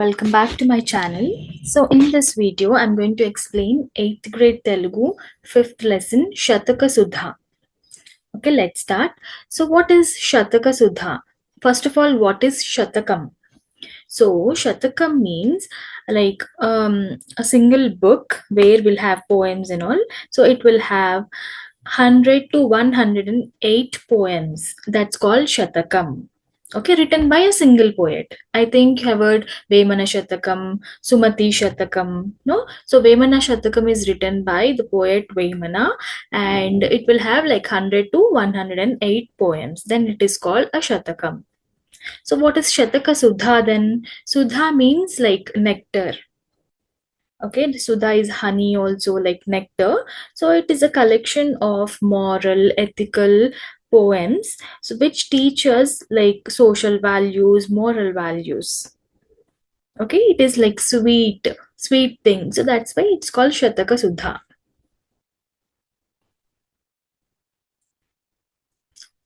Welcome back to my channel. So in this video, I'm going to explain 8th grade Telugu 5th lesson Shataka Sudha. Okay, let's start. So what is Shataka Sudha? First of all, what is Shatakam? So Shatakam means like a single book where we'll have poems and all. So it will have 100 to 108 poems. That's called Shatakam. Okay, written by a single poet. I think you have heard Vemana Shatakam, Sumati Shatakam. No? So Vemana Shatakam is written by the poet Vemana and it will have like 100 to 108 poems. Then it is called a Shatakam. So what is Shataka Sudha then? Sudha means like nectar. Okay, Sudha is honey also like nectar. So it is a collection of moral, ethical poems so which teach us like social values, moral values. Okay, it is like sweet thing. So that's why it's called Shataka Sudha.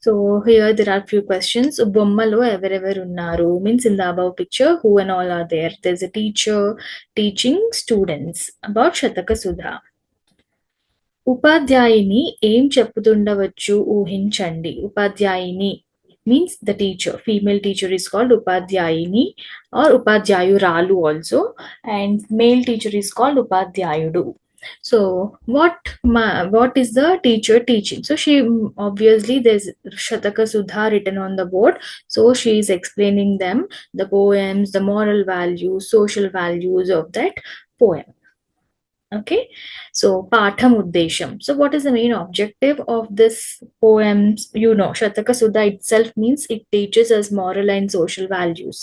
So here there are few questions. Bommalo ఎవరెవరు ఉన్నారు means in the above picture who and all are there. There's a teacher teaching students about Shataka Sudha. ఉపాధ్యాయుని ఏం చెప్పుతుండవచ్చు ఊహించండి. ఉపాధ్యాయుని means the teacher. Female teacher is called upadhyayini or upadhyayuralu also, and male teacher is called upadhyayudu. So what is the teacher teaching? So she obviously there's Shataka Sudha written on the board. So she is explaining them the poems, the moral values, social values of that poem. Okay, so Patham Uddesham. So what is the main objective of this poems? You know, Shataka Sudha itself means it teaches us moral and social values,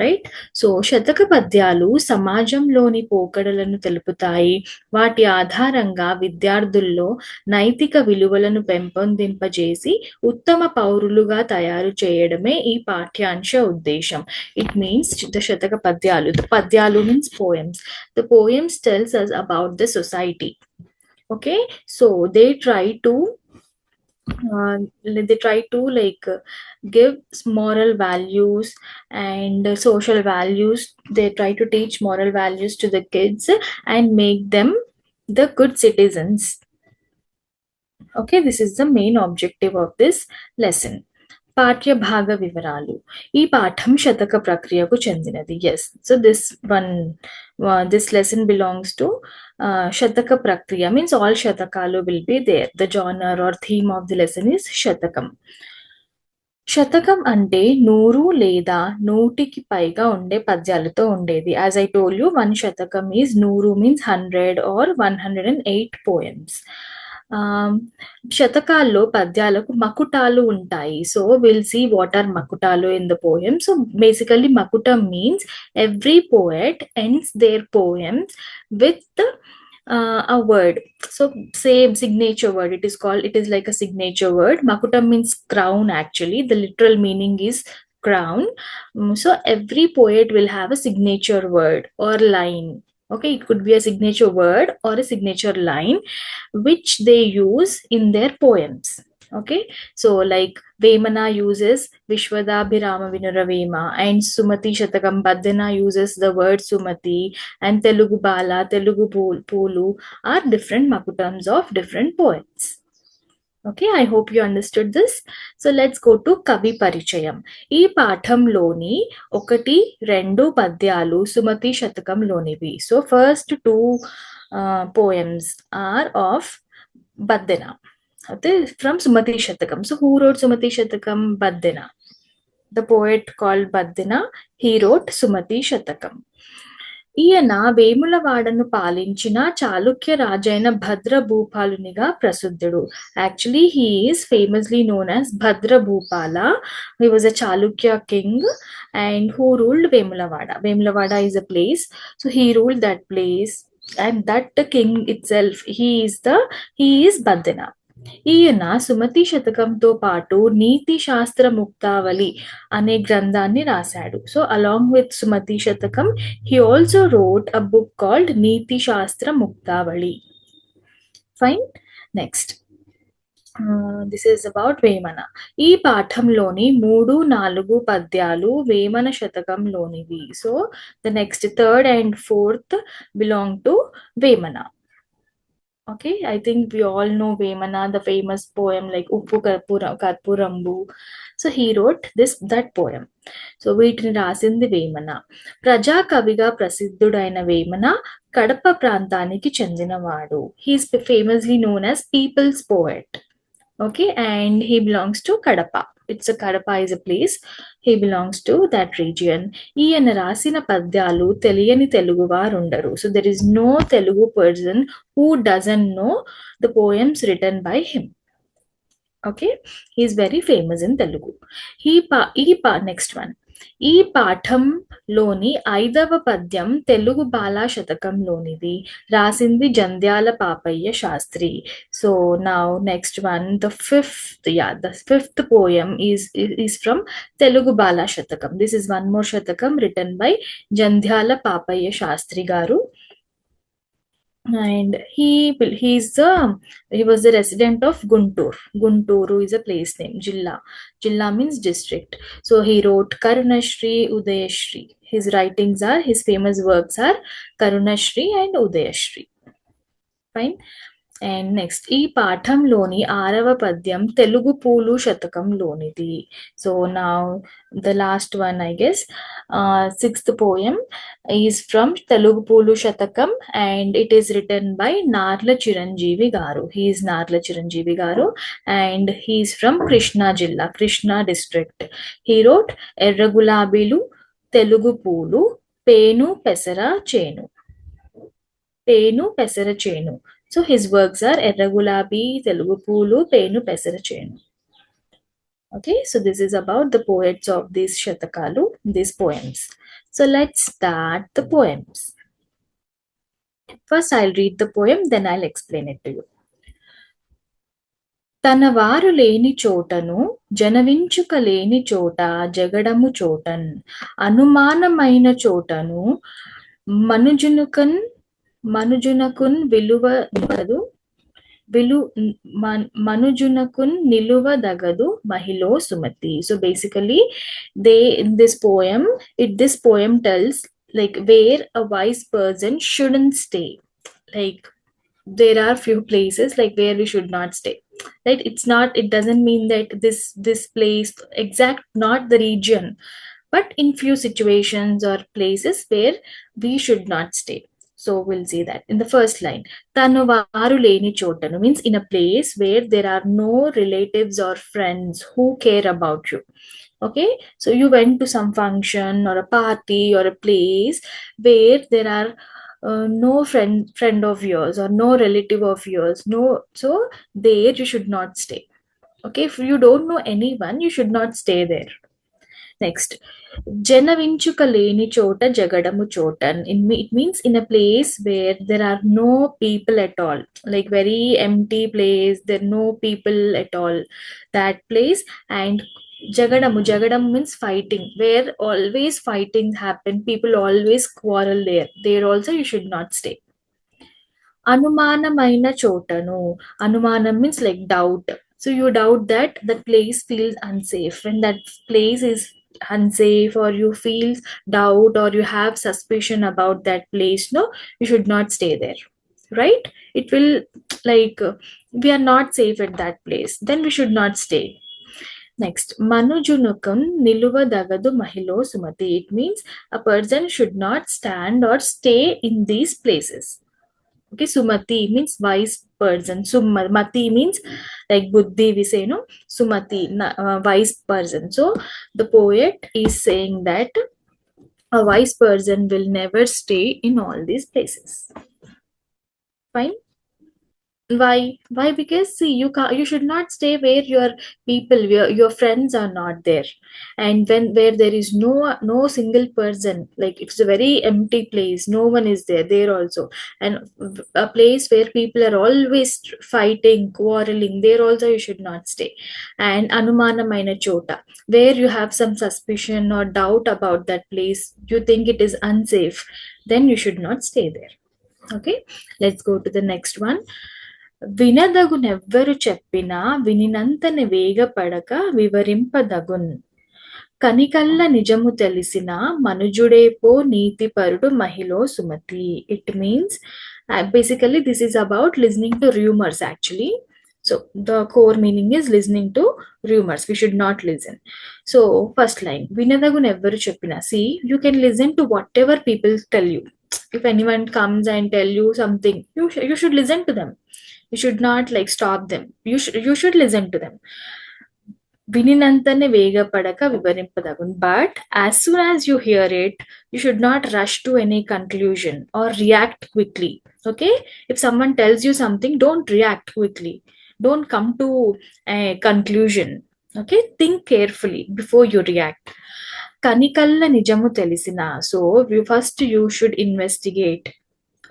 right? So Shataka Padyalu సమాజంలోని పోకడలను తెలుపుతాయి. వాటి ఆధారంగా విద్యార్థుల్లో నైతిక విలువలను పెంపొందింపజేసి ఉత్తమ పౌరులుగా తయారు చేయడమే ఈ పాఠ్యాంశ ఉద్దేశం. It means the Shataka Padyalu. The Padyalu means poems. The poems tells us about the society. Okay, so they try to like give moral values and social values. They try to teach moral values to the kids and make them the good citizens. Okay, this is the main objective of this lesson. పాఠ్య భాగ వివరాలు. ఈ పాఠం శతక ప్రక్రియకు చెందినది. Yes, so this lesson belongs to Shataka Prakriya, means all Shatakalu will be there. The genre or theme of the lesson is Shatakam. శతకం అంటే 100 లేదా 100కి పైగా ఉండే పద్యాలతో ఉండేది. యాజ్ ఐ టోల్ యూ, 1 శతకం ఈజ్ 100 మీన్స్ 100 or 108 poems. శతకాల్లో పద్యాలకు మకుటాలు ఉంటాయి. So will see what are మకుటాలు in the poem. So basically మకుటం means every poet ends their poems with a word. So same signature word, it is like a signature word. Makutam means crown. Actually the literal meaning is crown. So every poet will have a signature word or line. Okay, it could be a signature word or a signature line which they use in their poems. Okay, so like Vemana uses Vishwadabhirama Vinuravema, and Sumati Shatakam Baddana uses the word Sumati, and Telugu Bala, Telugu Pulu are different makutams of different poets. Okay, I hope you understood this. So let's go to Kavi Parichayam. ఈ పాఠంలోని 1-2 పద్యాలు Sumathi శతకంలోనివి. So first 2 poems are of Baddana. From Sumati Shatakam. So who wrote Sumati Shatakam? Baddana. The poet called Baddana, he wrote Sumati Shatakam. ఈయన వేములవాడను పాలించిన చాళుక్య రాజైన భద్ర భూపాలునిగా ప్రసిద్ధుడు. Actually he is famously known as Bhadra Bhupala. He was a Chalukya king and who ruled Vemulawada. Vemulawada is a place, so he ruled that place, and that king itself, he is Baddana. ఈయన సుమతి శతకంతో పాటు నీతి శాస్త్ర ముక్తావళి అనే గ్రంథాన్ని రాశాడు. సో అలాంగ్ విత్ సుమతి శతకం he also wrote a book called Neeti Sastra Muktavali. Fine. Next, this is about Vemana. ఈ పాఠంలోని 3, 4 పద్యాలు వేమన శతకంలోనివి. So the next third and fourth belong to Vemana. Okay, I think we all know Vemana, the famous poem like Uppu Karpurambu. So he wrote that poem. So వీటిని రాసింది వేమన. ప్రజా కవిగా ప్రసిద్ధుడైన వేమన కడప ప్రాంతానికి చెందినవాడు. He's famously known as people's poet. Okay, and he belongs to Kadapa. Kadapa is a place. He belongs to that region. ఈయన రాసిన పద్యాలు తెలియని తెలుగు వారు ఉండరు. So there is no Telugu person who doesn't know the poems written by him. Okay, he is very famous in Telugu. Next one. ఈ పాఠంలోని 5వ పద్యం తెలుగు బాలా శతకంలోనిది. రాసింది Jandhyala Papayya Sastri. So now next one, the fifth poem is from Telugu Bala Shatakam. This is one more shatakam written by Jandhyala Papayya Sastry గారు. And he was the resident of Guntur. Gunturu is a place name. Jilla means district. So he wrote Karunashri, Udayashri. His famous works are Karunashri and Udayashri. Fine. And next, ఈ పాఠంలోని 6వ పద్యం తెలుగు పూలు శతకంలోనిది. So now the last one, I guess, 6th poem is from Telugu Pulu Shatakam, and it is written by Narla Chiranjeevi Garu. He is Narla Chiranjeevi Garu, and he is from Krishna Jilla, Krishna district. He wrote Erra Gulabilu, Telugu Pulu, Penu Pesara Chenu. Penu Pesara Chenu. So his works are Erra Gulabi, Telugu Pulu, Penu Pesara Chenu. Okay, so this is about the poets of these Shatakalu, these poems. So let's start the poems. First, I'll read the poem, then I'll explain it to you. తన వారు లేని చోటను జనవించుక లేని చోట జగడము చోటన్ అనుమానమైన చోటను మనుజునకున్ విలువదగదు మనుజునకున్ నిలువదగదు మహిళో Sumathi. So basically, this poem tells like where a wise person shouldn't stay. Like there are few places like where we should not stay, right? It doesn't mean that this place exact, not the region, but in few situations or places where we should not stay. So we'll see that in the first line. Tanu varu leni chotanu means in a place where there are no relatives or friends who care about you. Okay, so you went to some function or a party or a place where there are no friend of yours or no relative of yours, so there you should not stay. Okay, if you don't know anyone, you should not stay there. Next, జనవించుక లేని చోట జగడము చోటన్. It means in a place where there are no people at all, like very empty place, there are no people at all, that place. And Jagadam means fighting, where always fighting happen, people always quarrel there also you should not stay. Anumanamaina chotanu. Anumanam means like doubt. So you doubt that the place feels unsafe. When that place is unsafe or you feel doubt or you have suspicion about that place, no, you should not stay there, right? It will like we are not safe at that place, then we should not stay. Next, manujunukam niluvadagadu mahilo sumati. It means a person should not stand or stay in these places. Okay, sumati means wise person. Sumati means like buddhi, we say, no? Sumati, wise person. So the poet is saying that a wise person will never stay in all these places. Fine. Why? Because see, you should not stay where your people, your friends are not there, and where there is no single person, like it's a very empty place, no one is there also, and a place where people are always fighting, quarreling, there also you should not stay. And anumanamaina chota, where you have some suspicion or doubt about that place, you think it is unsafe, then you should not stay there. Okay, let's go to the next one. వినదగునెవ్వరు చెప్పినా వినినంతని వేగపడక వివరింపదగున్. కనికల్ల నిజము తెలిసిన మనుజుడే పో నీతిపరుడు మహిళో Sumathi. It means basically this is about listening to rumors actually. So the core meaning is listening to rumors. We should not listen. So first line, వినదగునెవ్వరు చెప్పినా. See, you can listen to whatever people tell you. If anyone comes and tell you something, you should listen to them. You should not like stop them. You should listen to them. వినినంతనే వేగపడక వివరింపదగును. But as soon as you hear it, you should not rush to any conclusion or react quickly. Okay? If someone tells you something, don't react quickly. Don't come to a conclusion. Okay? Think carefully before you react. కనికల్ల నిజము తెలిసిన. So you should investigate.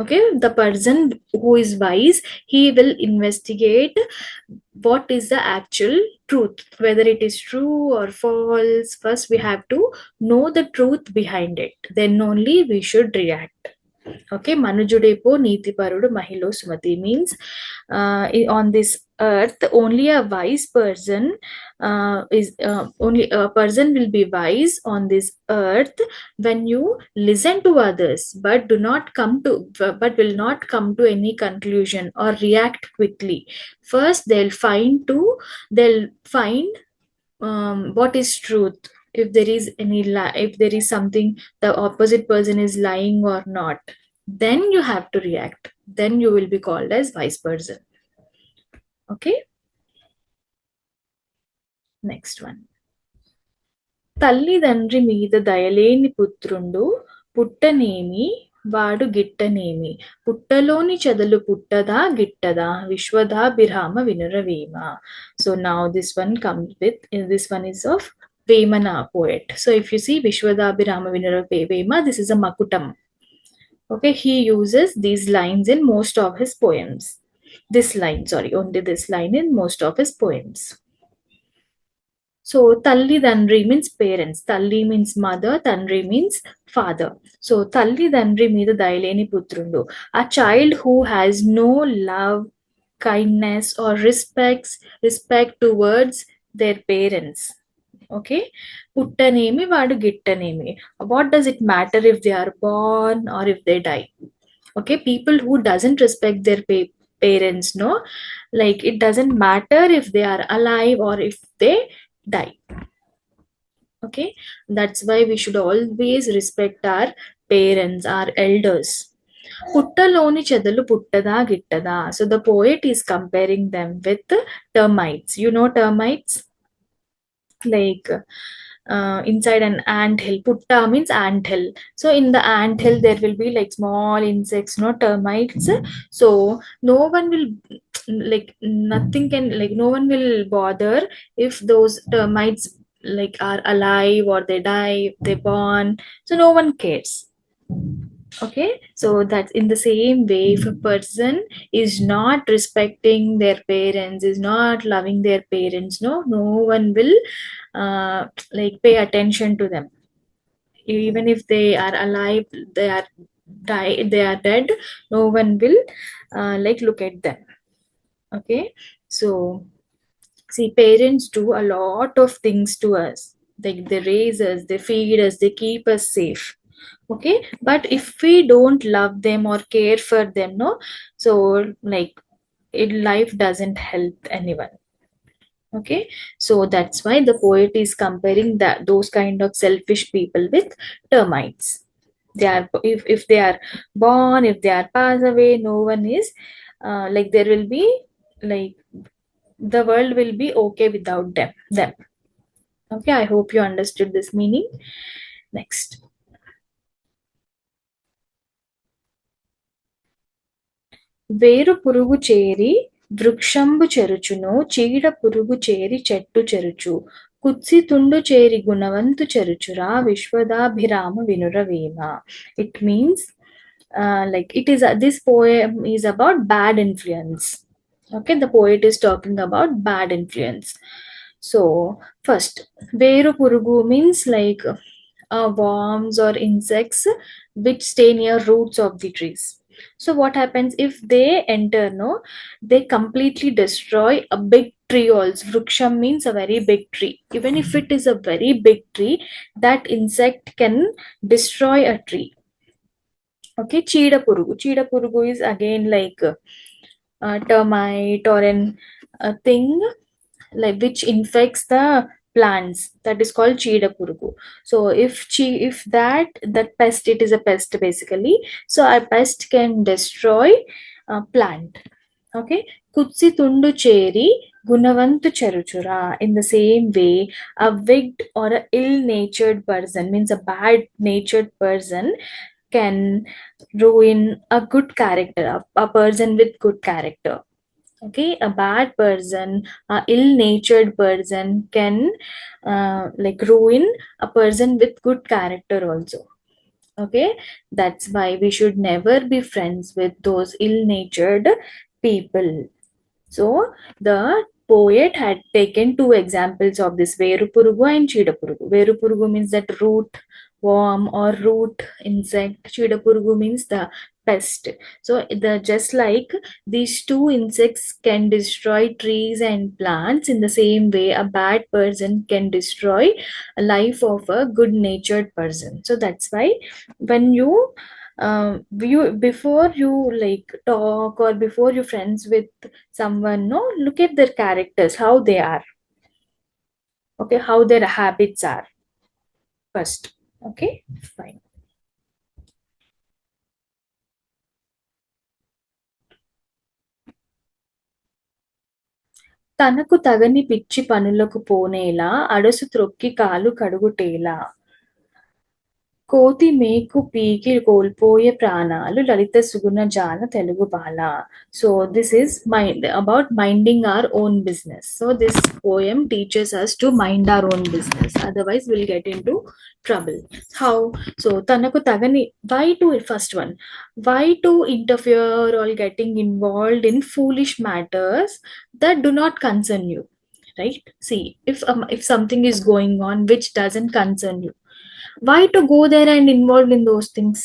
Okay, the person who is wise, he will investigate what is the actual truth, whether it is true or false. First we have to know the truth behind it, then only we should react. Okay, manujudepo neetiparudu mahilo sumati means on this earth only a wise person only a person will be wise on this earth when you listen to others but will not come to any conclusion or react quickly. First they'll find what is truth, if there is if there is something the opposite person is lying or not, then you have to react, then you will be called as wise person. Okay, next one. తల్లిదండ్రి మీద దయలేని పుత్రుండు పుట్టనేమి వాడు గిట్టనేమి, పుట్టలోని చెదలు పుట్టదా గిట్టదా విశ్వదాభిరామ వినురవేమ. So now this one is of Vemana poet. So if you see Vishwadabhirama Vinuravema, this is a Makutam. Okay, he uses these lines in most of his poems. Only this line in most of his poems. So talli dandri means parents. Talli means mother, tandri means father. So talli dandri meeda dayaleni putrundu, a child who has no love, kindness or respect towards their parents. Okay, puttanemi vaadu gittanemi. What does it matter if they are born or if they die? Okay, people who doesn't respect their parents, no, like it doesn't matter if they are alive or if they die. Okay, that's why we should always respect our parents, our elders. పుట్టలోని చెదలు పుట్టదా గిట్టదా. So the poet is comparing them with termites. You know termites, like inside an ant hill. Putta means ant hill. So in the ant hill there will be like small insects, no, termites. So no one will like nothing can like no one will bother if those termites like are alive or they die, if they born. So no one cares. Okay, so that's in the same way, if a person is not respecting their parents, is not loving their parents, no one will like pay attention to them. Even if they are alive, they are dead, no one will like look at them. Okay, so see, parents do a lot of things to us, like they raise us, they feed us, they keep us safe. Okay, but if we don't love them or care for them, no, so like life doesn't help anyone. Okay, so that's why the poet is comparing those kind of selfish people with termites. They are, if they are born, if they are pass away, no one is like there will be like the world will be okay without them. Okay, I hope you understood this meaning. Next. వేరు పురుగు చేరి వృక్షంబు చెరుచును, చీడ పురుగు చేరి చెట్టు చెరుచు, కుత్సితుండు చేరి గుణవంతు చెరుచురా విశ్వదాభిరామ వినురవేమ. It means like it is this poem is about bad influence. Okay, the poet is talking about bad influence. So first, veru purugu means like worms or insects which stay near roots of the trees. So what happens if they enter? No, they completely destroy a big tree also. Vruksham means a very big tree. Even if it is a very big tree, that insect can destroy a tree. Okay, cheetah purugu. Cheetah purugu is again like a termite or a thing like which infects the plants, that is called cheetah purugu. So if that pest, it is a pest basically, so a pest can destroy a plant. Okay, kutsi tundu cheri gunavantu charuchura. In the same way, a wicked or a ill-natured person, means a bad natured person, can ruin a good character, a person with good character. Okay, a bad person, a ill-natured person can like ruin a person with good character also. Okay, that's why we should never be friends with those ill-natured people. So the poet had taken two examples of this, Verupurugu and Chidapurugu. Verupurugu means that root worm or root insect. Chidapurugu means the pest. So the just like these two insects can destroy trees and plants, in the same way a bad person can destroy a life of a good natured person. So that's why when you before you like talk or before you friends with someone, no, look at their characters, how they are. Okay, how their habits are first. Okay, fine. తనకు తగని పిచ్చి పనులకు పోనేలా అడసు త్రొక్కి కాలు కడుగుటేలా కోతి మేకు పీకి కోల్పోయే ప్రాణాలు లలిత సుగుణ జాల తెలుగు బాల. So this is mind about minding our own business. So this poem teaches us to mind our own business. Otherwise, we'll get into trouble. How? So tanaku tagani. Why to first one? Why to interfere or getting involved in foolish matters that do not concern you? Right? See, if something is going on which doesn't concern you, why to go there and involved in those things?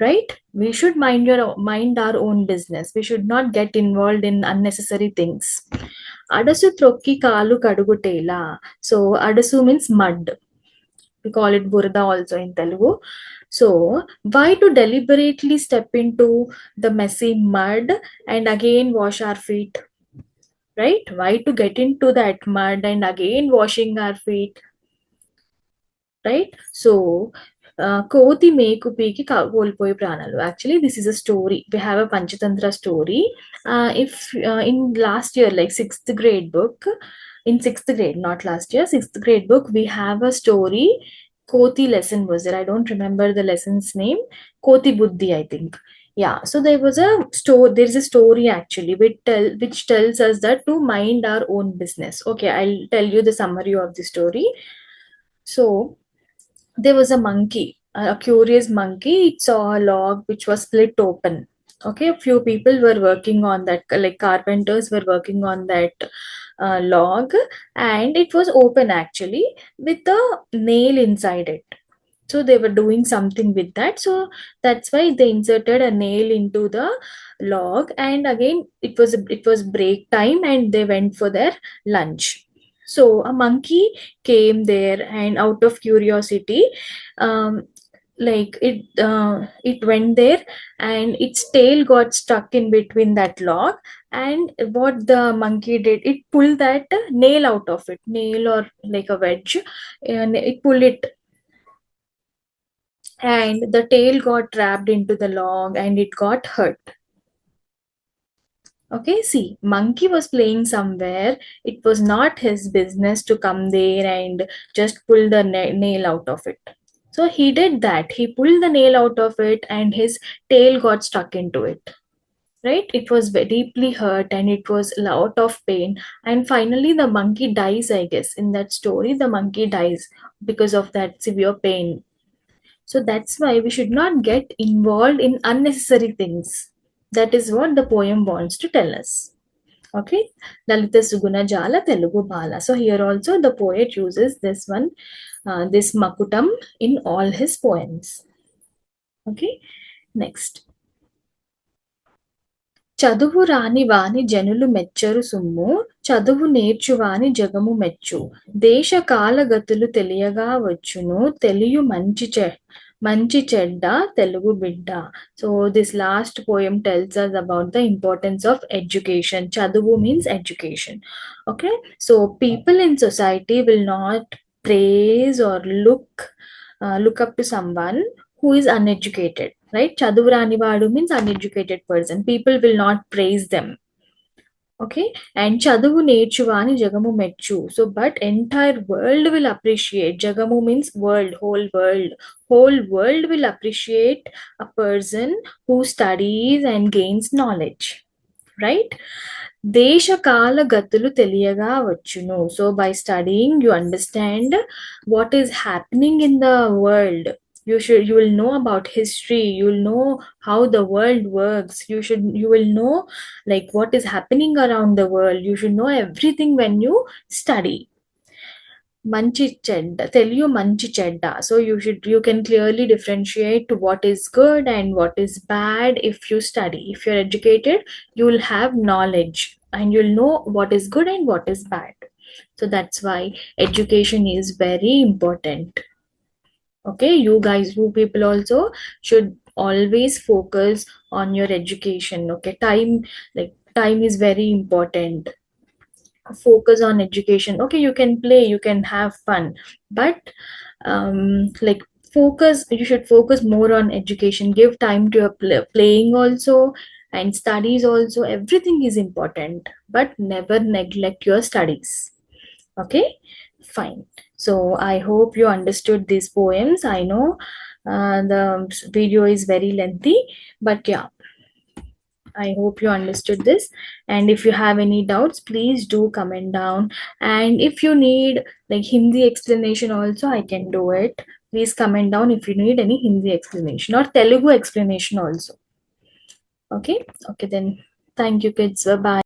Right, we should mind our own business. We should not get involved in unnecessary things. Adasu trokki kalu kadugutela. So adasu means mud. We call it burda also in Telugu. So why to deliberately step into the messy mud and again wash our feet? Right, why to get into that mud and again washing our feet? Right, so కోతి మేకు పీకి కోల్పోయే ప్రాణాలు. Actually, this is a story. We have a Panchatantra story. If in last year, like sixth grade book, in sixth grade, not last year, sixth grade book, we have a story. Koti lesson was there. I don't remember the lesson's name. Koti Buddhi, I think. Yeah. So there was a story. There is a story actually which tells us that to mind our own business. Okay, I'll tell you the summary of the story. So there was a monkey, a curious monkey. It saw a log which was split open. Okay, a few people were working on that, like carpenters were working on that log, and it was open actually with a nail inside it. So they were doing something with that. So that's why they inserted a nail into the log, and again it was break time, and they went for their lunch. So a monkey came there, and out of curiosity, um, like it went there, and its tail got stuck in between that log. And what the monkey did, it pulled that nail out of it, nail or like a wedge, and it pulled it, and the tail got trapped into the log and it got hurt. Okay, see, monkey was playing somewhere. It was not his business to come there and just pull the nail out of it. So he did that. He pulled the nail out of it and his tail got stuck into it. Right? It was deeply hurt and it was a lot of pain. And finally, the monkey dies, I guess. In that story, the monkey dies because of that severe pain. So that's why we should not get involved in unnecessary things. That is what the poem wants to tell us. Okay, Lalita Suguna Jala Telugu Bala. So here also the poet uses this one, this Makutam in all his poems. Okay, next. చదువు రాని వాని జనులు మెచ్చరు సుమ్ము, చదువు నేర్చువాని జగము మెచ్చు. దేశ కాలగతులు తెలియగా వచ్చును, తెలియు మంచి చెడ్డ తెలుగు బిడ్డ. So this last poem tells us about the importance of education. Chaduvu means education. Okay, so people in society will not praise or look up to someone who is uneducated, right? Chaduvu rani vadu means uneducated person. People will not praise them. Okay, and చదువు నేర్చువాని జగము మెచ్చు. So but entire world will appreciate. Jagamu means world, whole world will appreciate a person who studies and gains knowledge, right? దేశ కాల గతులు తెలియగా వచ్చును. So by studying you understand what is happening in the world. You will know about history, you will know how the world works, you will know like what is happening around the world. You should know everything when you study. Manchi chedda, తెలియు మంచి చెడ్డ. So you can clearly differentiate what is good and what is bad if you study. If you're educated, you will have knowledge and you'll know what is good and what is bad. So that's why education is very important. Okay, you people also should always focus on your education. Okay, time is very important. Focus on education. Okay, you can play, you can have fun, but like you should focus more on education. Give time to your playing also, and studies also. Everything is important, but never neglect your studies. Okay, fine. So I hope you understood these poems. I know the video is very lengthy, but yeah, I hope you understood this. And if you have any doubts, please do comment down. And if you need like Hindi explanation also, I can do it. Please comment down if you need any Hindi explanation or Telugu explanation also. Okay. Okay then. Thank you, kids. Bye bye.